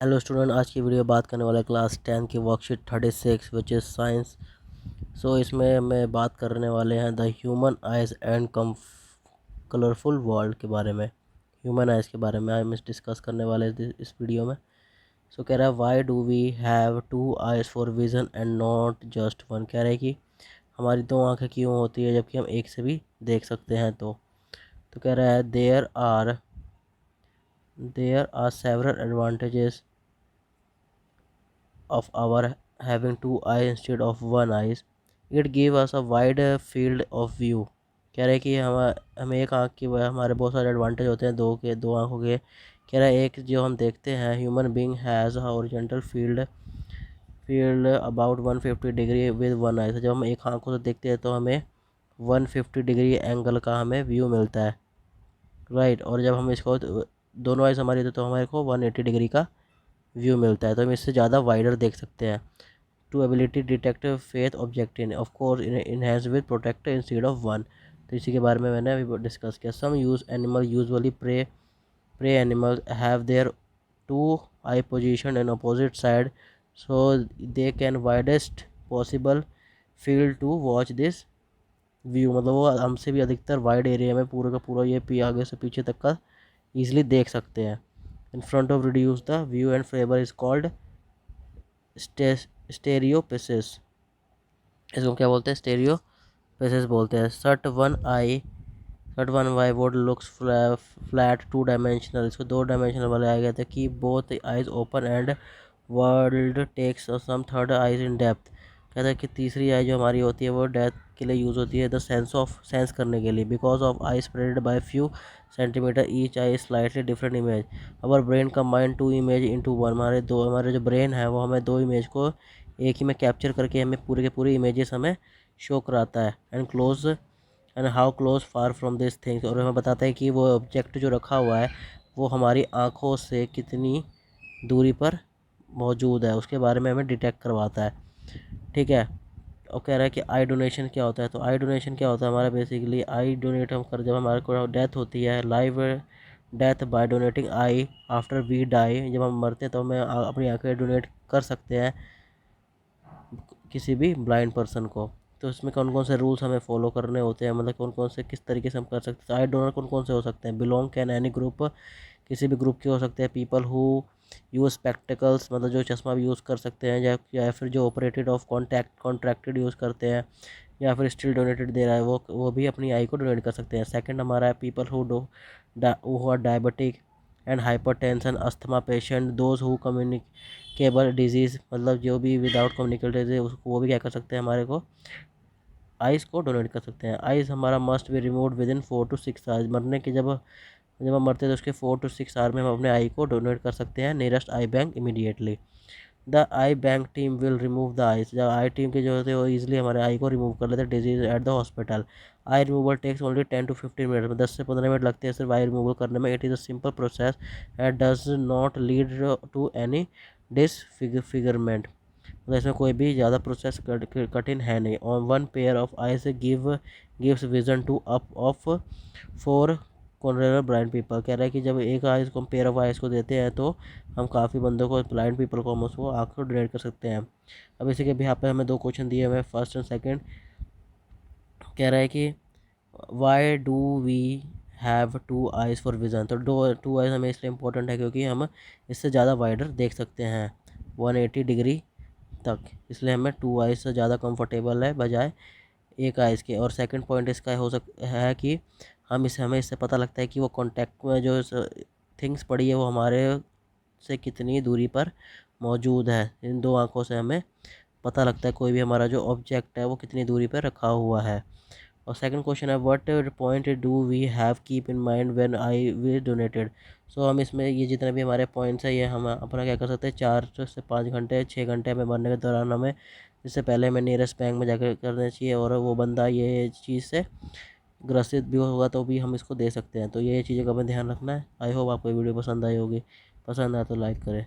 Hello student, आज की video बात करने वाला है क्लास 10 की वर्कशीट 36 विच इज़ साइंस। इसमें मैं बात करने वाले हैं the human eyes and colourful world के बारे में। ह्यूमन आइज़ के बारे में हम डिस्कस करने वाले हैं इस वीडियो में। कह रहा है why do we have two eyes for vision and not just one. कह रहे हैं कि हमारी दो आँखें क्यों होती है जबकि हम एक से भी देख सकते हैं। तो कह रहा है there are several advantages of our having two eyes instead of one eyes. It give us a wide field of view. कह रहे हैं कि हमें एक आँख की वजह हमारे बहुत सारे एडवांटेज होते हैं दो आँखों के। कह रहा है एक जो हम देखते हैं human being has horizontal field about 150 degree with one eye. जब हम एक आँखों से देखते हैं तो हमें 150 डिग्री एंगल का हमें व्यू मिलता है, राइट। और जब हम इसको दोनों आइज हमारी तो हमारे को 180 डिग्री का व्यू मिलता है, तो हम इससे ज़्यादा वाइडर देख सकते हैं। Two ability detect faint object in of course enhance with protector instead of one. तो इसी के बारे में मैंने अभी डिस्कस किया। Some use animal usually prey animal have their two eye position in opposite side so they can widest possible field to watch this view. मतलब वो हमसे भी अधिकतर वाइड एरिया में पूरा का पूरा ये आगे से पीछे तक का ईजिली देख सकते हैं। In front of reduce the view and flavour is called stereopsis. इसको क्या बोलते हैं? स्टेरियोपेसिस बोलते हैं। Shut one eye would looks flat two dimensional. इसको दो डायमेंशनल वाले आ गए थे कि both eyes open and world takes some third eyes in depth. कहता है कि तीसरी आई जो हमारी होती है वो डेप्थ के लिए यूज़ होती है, द सेंस करने के लिए। Because of eye spread by few centimetre each eye slightly different image. Our brain combine two image into one. हमारे जो ब्रेन है वो हमें दो इमेज को एक ही में कैप्चर करके हमें पूरे के पूरे इमेजेस हमें शो कराता है। And how close far from this things. और हमें बताता है कि वो ऑब्जेक्ट जो रखा हुआ है वो हमारी आँखों से कितनी दूरी पर मौजूद है, उसके बारे में हमें डिटेक्ट करवाता है, ठीक है। और कह रहा है कि आई डोनेशन क्या होता है। तो आई डोनेशन क्या होता है हमारा? बेसिकली आई डोनेट हम कर जब हमारे को डेथ होती है, live death by donating eye after we die. जब हम मरते हैं तो हमें अपनी आँखें डोनेट कर सकते हैं किसी भी ब्लाइंड पर्सन को। तो इसमें कौन कौन से रूल्स हमें फॉलो करने होते हैं, मतलब कौन कौन से किस तरीके से हम कर सकते हैं। आई डोनर कौन कौन से हो सकते हैं? बिलोंग कैन एनी ग्रुप, किसी भी ग्रुप के हो सकते हैं। पीपल हु यूज स्पेक्टिकल्स, मतलब जो चश्मा भी यूज़ कर सकते हैं, या फिर जो ऑपरेटेड ऑफ कॉन्ट्रैक्टेड यूज़ करते हैं, या फिर स्टिल डोनेटेड दे रहा है वो भी अपनी आई को डोनेट कर सकते हैं। सेकंड हमारा है people who are diabetic and hypertension, asthma patient, those who communicable disease, मतलब जो भी विदाउट कम्युनिकेबल डिजीज उसको वो भी क्या कर सकते हैं, हमारे को आइज़ को डोनेट कर सकते हैं। आइज़ हमारा must be remove with in 4 to 6 hours. मरने के जब हम मरते हैं तो उसके 4 to 6 आवर में हम अपने आई को डोनेट कर सकते हैं nearest I bank immediately. The I bank team will remove the eyes. जब आई टीम के जो होते हैं वो ईजिली हमारे आई को रिमूव कर लेते हैं disease at the hospital. Eye removal takes only 10 to 15 minute में, 10 से 15 मिनट लगते हैं सिर्फ आई रिमूवल करने में। It is a simple process and does not lead to any disfigurement. मतलब इसमें कोई भी ज़्यादा प्रोसेस कठिन है नहीं। On one pair of eyes gives vision to up of 4 corner blind people. कह रहा है कि जब एक आइज़ को हम पेयर ऑफ आइज़ को देते हैं तो हम काफ़ी बंदों को, ब्लाइंड पीपल को, हम उसको आँख को डोनेट कर सकते हैं। अब इसी के भी यहाँ पे हमें दो क्वेश्चन दिए हुए हैं, फर्स्ट एंड सेकंड। कह रहा है कि why do we have two eyes for vision. तो टू आइज़ हमें इसलिए इम्पोर्टेंट है क्योंकि हम इससे ज़्यादा वाइडर देख सकते हैं 180 डिग्री तक, इसलिए हमें टू आइज़ से ज़्यादा कंफर्टेबल है बजाय एक आइज़ के। और सेकंड पॉइंट इसका है कि हमें इससे पता लगता है कि वो कॉन्टैक्ट में जो थिंग्स पड़ी है वो हमारे से कितनी दूरी पर मौजूद है। इन दो आँखों से हमें पता लगता है कोई भी हमारा जो ऑब्जेक्ट है वो कितनी दूरी पर रखा हुआ है। और सेकंड क्वेश्चन है what point do we have keep in mind when I we donated. हम इसमें ये जितने भी हमारे पॉइंट्स हैं ये हम अपना क्या कर सकते हैं, 4 से 5 घंटे 6 घंटे हमें मरने के दौरान हमें इससे पहले हमें नियरेस्ट बैंक में जाकर करना चाहिए, और वो बंदा ये चीज़ से ग्रसित भी होगा तो भी हम इसको दे सकते हैं। तो ये चीज़ों का हमें ध्यान रखना है। आई होप आपको ये वीडियो पसंद आई होगी। पसंद आए तो लाइक करें।